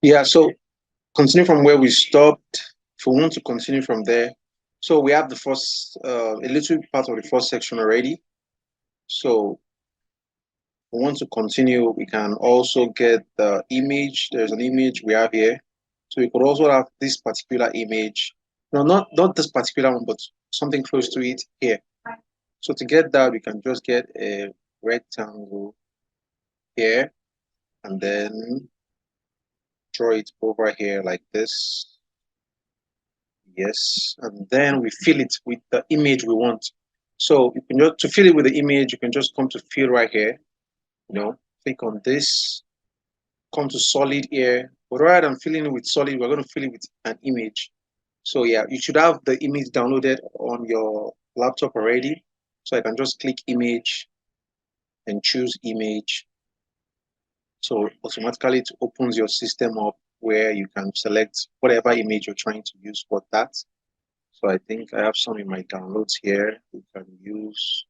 Yeah, so continue from where we stopped. If we want to continue from there, so we have the first, a little part of the first section already. So we want to continue, we can also get the image. There's an image we have here. So we could also have this particular image. No, not this particular one, but something close to it here. So to get that, we can just get a rectangle here and then draw it over here like this. Yes, and then we fill it with the image we want. So you can just to fill it with the image, you can just come to fill right here, click on this, come to solid here. But rather than filling it with solid, we're going to fill it with an image. So yeah, you should have the image downloaded on your laptop already. So I can just click image and choose image. So automatically it opens your system up where you can select whatever image you're trying to use for that. So I think I have some in my downloads here. We can use,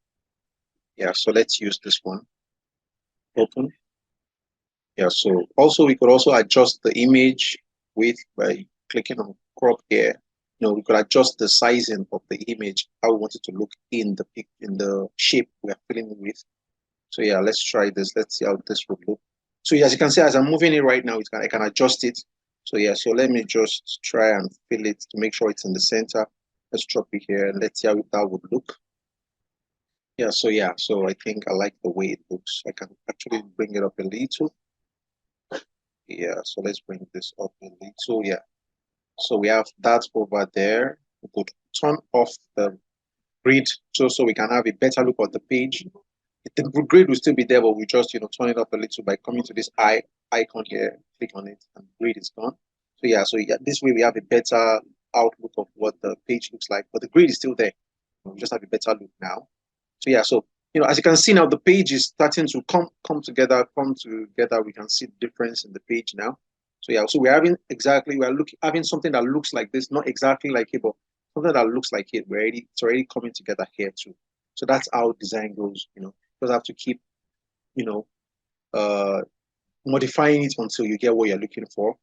yeah, so let's use this one. Open. Yeah, so also we could also adjust the image width by clicking on crop here. We could adjust the sizing of the image, how we want it to look in the shape we are filling it with. So yeah, let's try this. Let's see how this would look. So yeah, as you can see, as I'm moving it right now, I can adjust it. So yeah, so let me just try and fill it to make sure it's in the center. Let's drop it here and let's see how that would look. Yeah, so I think I like the way it looks. I can actually bring it up a little. Yeah, so let's bring this up a little. Yeah, so we have that over there. We could turn off the grid so we can have a better look at the page. The grid will still be there, but we just turn it up a little by coming to this icon here, click on it, and the grid is gone. So yeah, this way we have a better outlook of what the page looks like, but the grid is still there. We just have a better look now. So yeah, so as you can see now, the page is starting to come together. We can see the difference in the page now. So yeah, so having something that looks like this, not exactly like it, but something that looks like it. It's already coming together here too. So that's how design goes. Just have to keep, you know, uh, modifying it until you get what you're looking for.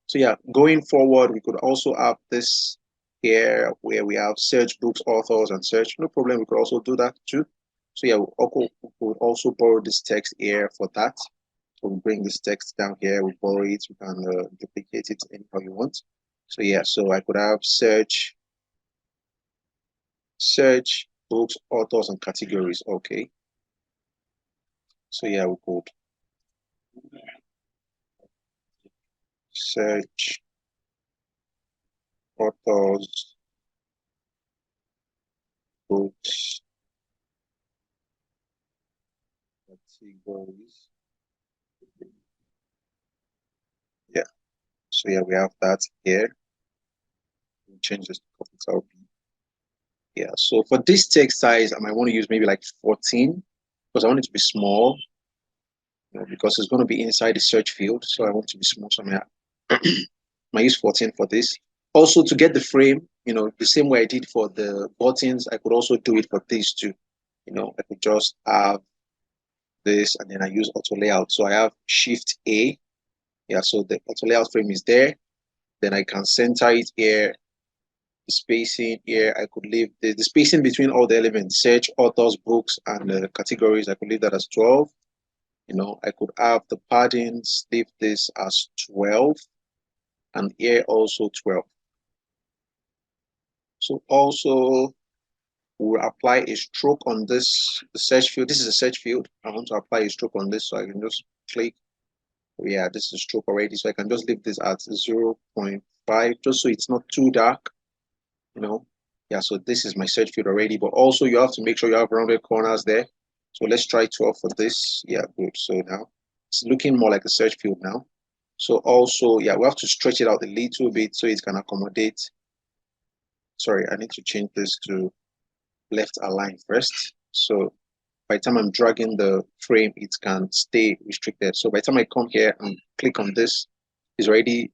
So yeah, going forward, we could also have this here where we have search books, authors, and search. No problem, we could also do that too. So yeah, we could also borrow this text here for that. So we bring this text down here, we borrow it, we can duplicate it anyhow you want. So yeah, so I could have search books, authors, and categories. Okay. So yeah, we could search authors, books, categories. Yeah. So yeah, we have that here. We'll change this to capital B. Yeah. So for this text size, I might want to use maybe like 14 because I want it to be small. Because it's going to be inside the search field, so I want to be small. So I might use 14 for this. Also, to get the frame, the same way I did for the buttons, I could also do it for these two. I could just have this and then I use auto layout. So I have Shift A. Yeah, so the auto layout frame is there. Then I can center it here. The spacing here, I could leave the spacing between all the elements, search, authors, books, and categories. I could leave that as 12. I could have the paddings, leave this as 12, and here also 12. So also we'll apply a stroke on the search field. This is a search field. I want to apply a stroke on this, so I can just click. Yeah, this is stroke already, so I can just leave this at 0.5, just so it's not too dark. Yeah, so this is my search field already, but also you have to make sure you have rounded corners there. So let's try 12 for this. Yeah, good. So now it's looking more like a search field now. So also, yeah, we have to stretch it out a little bit so it can accommodate. Sorry, I need to change this to left align first. So by the time I'm dragging the frame, it can stay restricted. So by the time I come here and click on this, it's already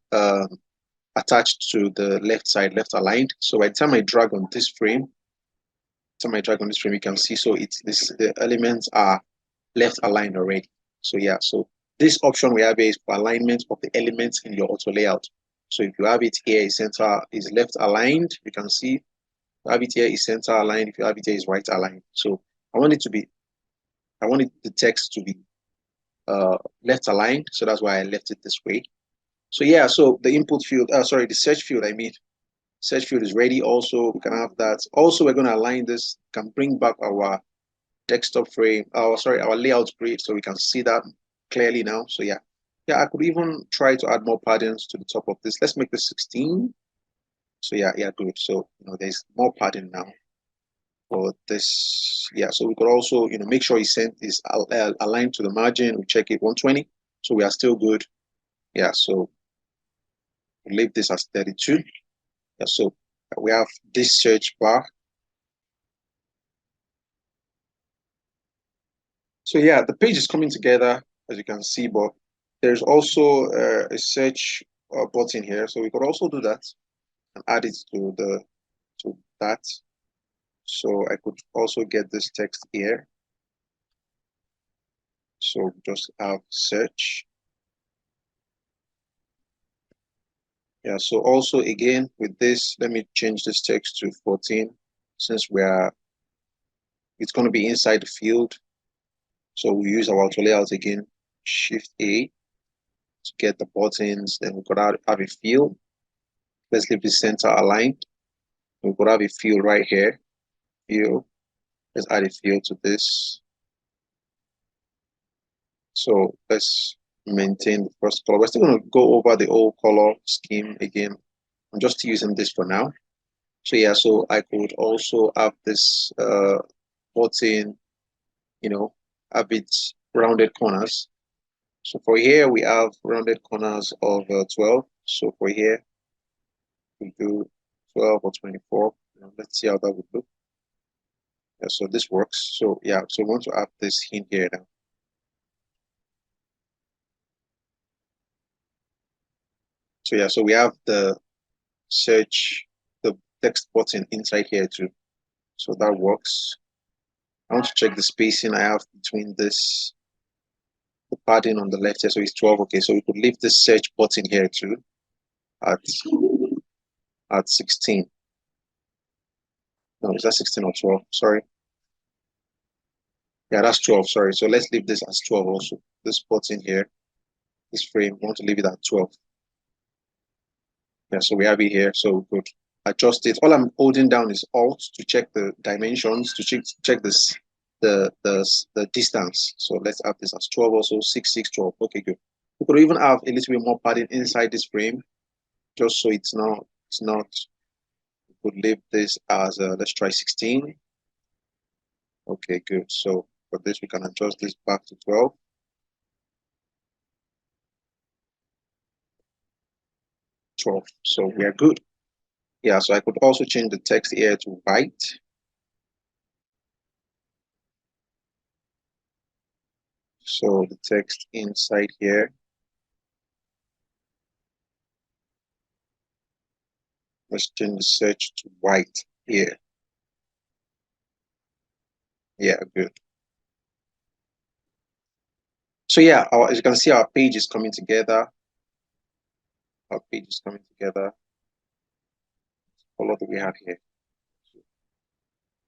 attached to the left side, left aligned. So by the time I drag on this frame, you can see, so the elements are left aligned already. So yeah, so this option we have here is for alignment of the elements in your auto layout. So if you have it here, is left aligned, you can see. If you have it here, is center aligned. If you have it here, is right aligned. So I want the text to be left aligned. So that's why I left it this way. So yeah, so the input field, the search field, search field is ready. Also, we can have that. Also, we're going to align this, can bring back our desktop frame, our layout grid, so we can see that clearly now. So yeah, I could even try to add more paddings to the top of this. Let's make this 16. So yeah, good. So there's more padding now for this. Yeah, so we could also make sure it's aligned to the margin. We check it 120, so we are still good. Yeah, so we'll leave this as 32. Yeah, so we have this search bar. So yeah, the page is coming together, as you can see, but there's also a search button here. So we could also do that and add it to that. So I could also get this text here. So just have search. Yeah, so also again with this, let me change this text to 14 since it's going to be inside the field. So we use our auto layout again, Shift A to get the buttons. Then we could have a field. Let's leave the center aligned. We could have a field right here. Field. Let's add a field to this. So let's maintain the first color. We're still going to go over the old color scheme again. I'm just using this for now. So yeah, so I could also have this button, a bit rounded corners. So for here, we have rounded corners of 12. So for here, we do 12 or 24. Let's see how that would look. Yeah, so this works. So yeah, so we want to add this in here now. So yeah, so we have the search, the text button inside here too. So that works. I want to check the spacing I have between this, the padding on the left here. So it's 12. Okay, so we could leave this search button here too at 16. No, is that 16 or 12? Sorry. Yeah, that's 12. Sorry. So let's leave this as 12 also. This button here, this frame, we want to leave it at 12. Yeah, so we have it here. So we could adjust it. All I'm holding down is Alt to check the dimensions, to check this the distance. So let's have this as 12 also, 6, 6, 12. Okay, good. We could even have a little bit more padding inside this frame, just so it's not, we could leave this as, let's try 16. Okay, good. So for this, we can adjust this back to 12. So we are good. Yeah, so I could also change the text here to white. So the text inside here, let's change the search to white here. Yeah, good. So yeah, as you can see, our page is coming together. Our page is coming together. Color that we have here.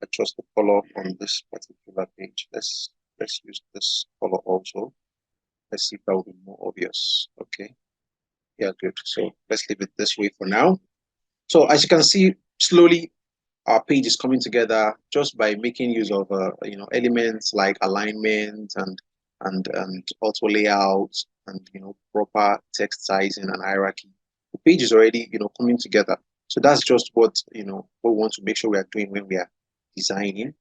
Adjust the color on this particular page. Let's use this color also. Let's see if that will be more obvious. Okay. Yeah, good. So let's leave it this way for now. So as you can see, slowly our page is coming together just by making use of elements like alignment and auto layout and proper text sizing and hierarchy. The page is already coming together. So that's just what what we want to make sure we are doing when we are designing.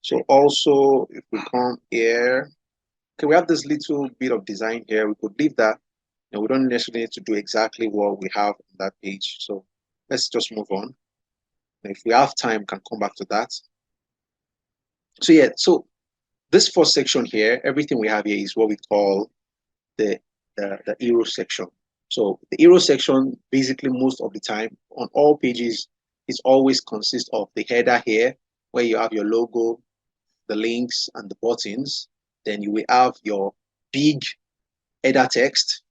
So also if we come here, okay, we have this little bit of design here. We could leave that. We don't necessarily need to do exactly what we have on that page. So let's just move on. And if we have time, we can come back to that. So yeah, so this first section here, everything we have here is what we call the hero section. So the hero section, basically most of the time on all pages, is always consists of the header here, where you have your logo, the links, and the buttons. Then you will have your big header text.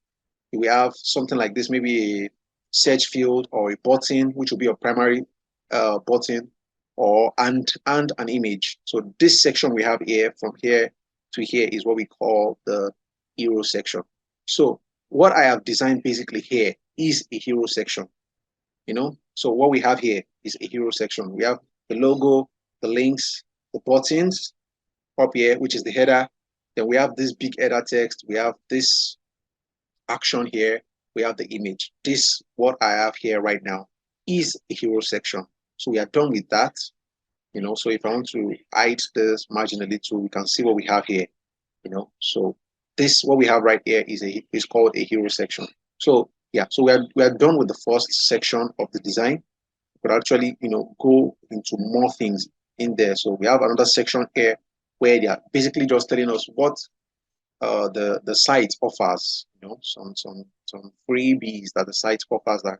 We have something like this, maybe a search field or a button, which will be a primary button, or and an image. So this section we have here, from here to here, is what we call the hero section. So what I have designed basically here is a hero section. So what we have here is a hero section. We have the logo, the links, the buttons up here, which is the header. Then we have this big header text. We have this action here. We have the image. This, what I have here right now, is a hero section. So we are done with that. So if I want to hide this marginally too, we can see what we have here. So this, what we have right here, is called a hero section. So yeah, so we are done with the first section of the design. But actually, go into more things in there. So we have another section here where they are basically just telling us what the site offers, some freebies that the site offers that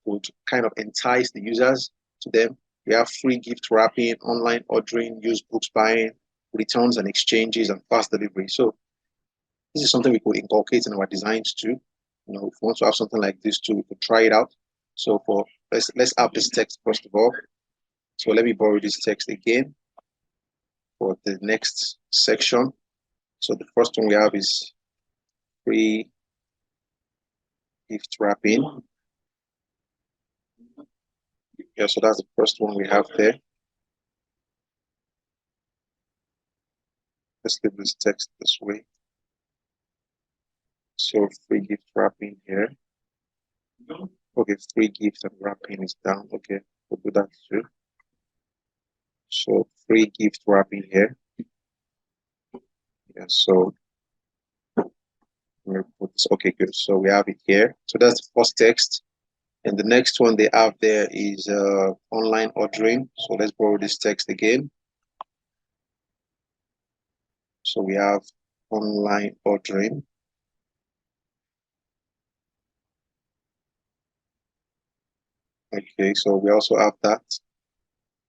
would kind of entice the users to them. We have free gift wrapping, online ordering, used books buying, returns and exchanges, and fast delivery. So this is something we could inculcate in our designs too. If we want to have something like this too, we could try it out. So let's have this text first of all. So let me borrow this text again for the next section. So the first one we have is free gift wrapping. Yeah, so that's the first one we have there. Let's leave this text this way. So free gift wrapping here. Okay, free gift and wrapping is down. Okay, we'll do that too. So free gift wrapping here. Yeah, so okay, good. So we have it here. So that's the first text. And the next one they have there is online ordering. So let's borrow this text again. So we have online ordering. Okay, so we also have that.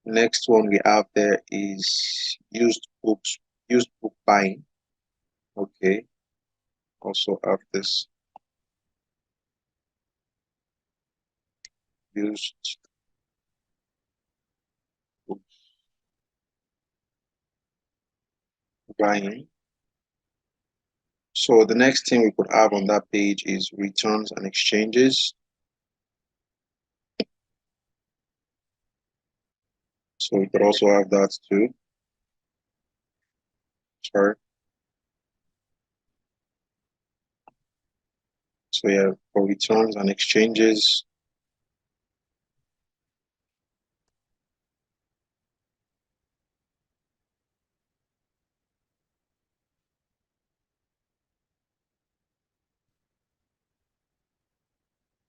Next one we have there is used book buying. Okay, also have this used book buying. So the next thing we could have on that page is returns and exchanges. So we could also have that too. Sorry. So yeah, for returns and exchanges.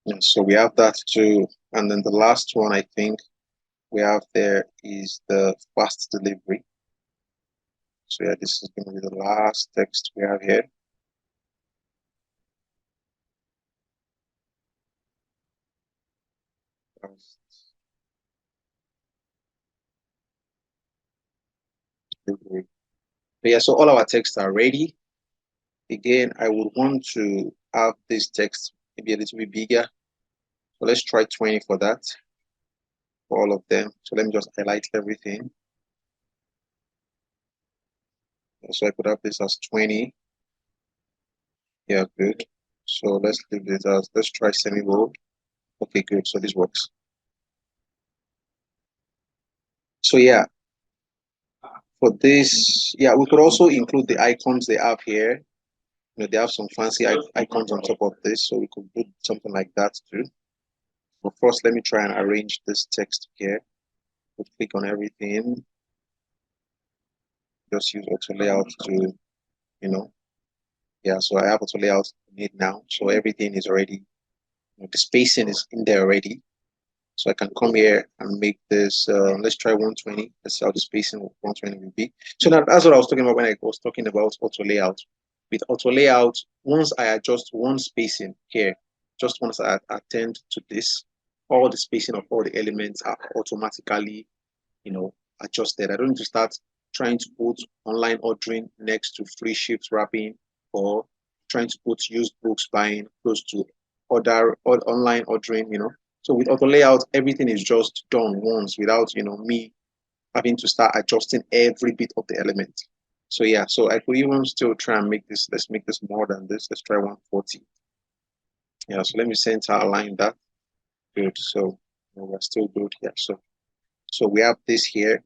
Yeah, so we have that too. And then the last one I think we have there is the fast delivery. So yeah, this is going to be the last text we have here. Delivery. But yeah, so all our texts are ready. Again, I would want to have this text maybe a little bit bigger. So let's try 20 for that, for all of them. So let me just highlight everything. So I could have this as 20. Yeah, good. So let's leave this as, let's try semi-bold. Okay, good. So this works. So yeah, for this, yeah, we could also include the icons they have here. They have some fancy icons on top of this, so we could do something like that too. But first, let me try and arrange this text here. We'll click on everything. Just use auto layout to, yeah, so I have auto layout made now. So everything is already, the spacing is in there already. So I can come here and make this, let's try 120. Let's see how the spacing of 120 will be. So now that's what I was talking about when I was talking about auto layout. With auto layout, once I adjust one spacing here, just once I attend to this, all the spacing of all the elements are automatically, adjusted. I don't need to start trying to put online ordering next to free shift wrapping or trying to put used books buying close to online ordering, So with auto layout, everything is just done once without, me having to start adjusting every bit of the element. So yeah, so I could even still try and make this, let's make this more than this. Let's try 140. Yeah, so let me center align that. Good. So we're still good here. So we have this here.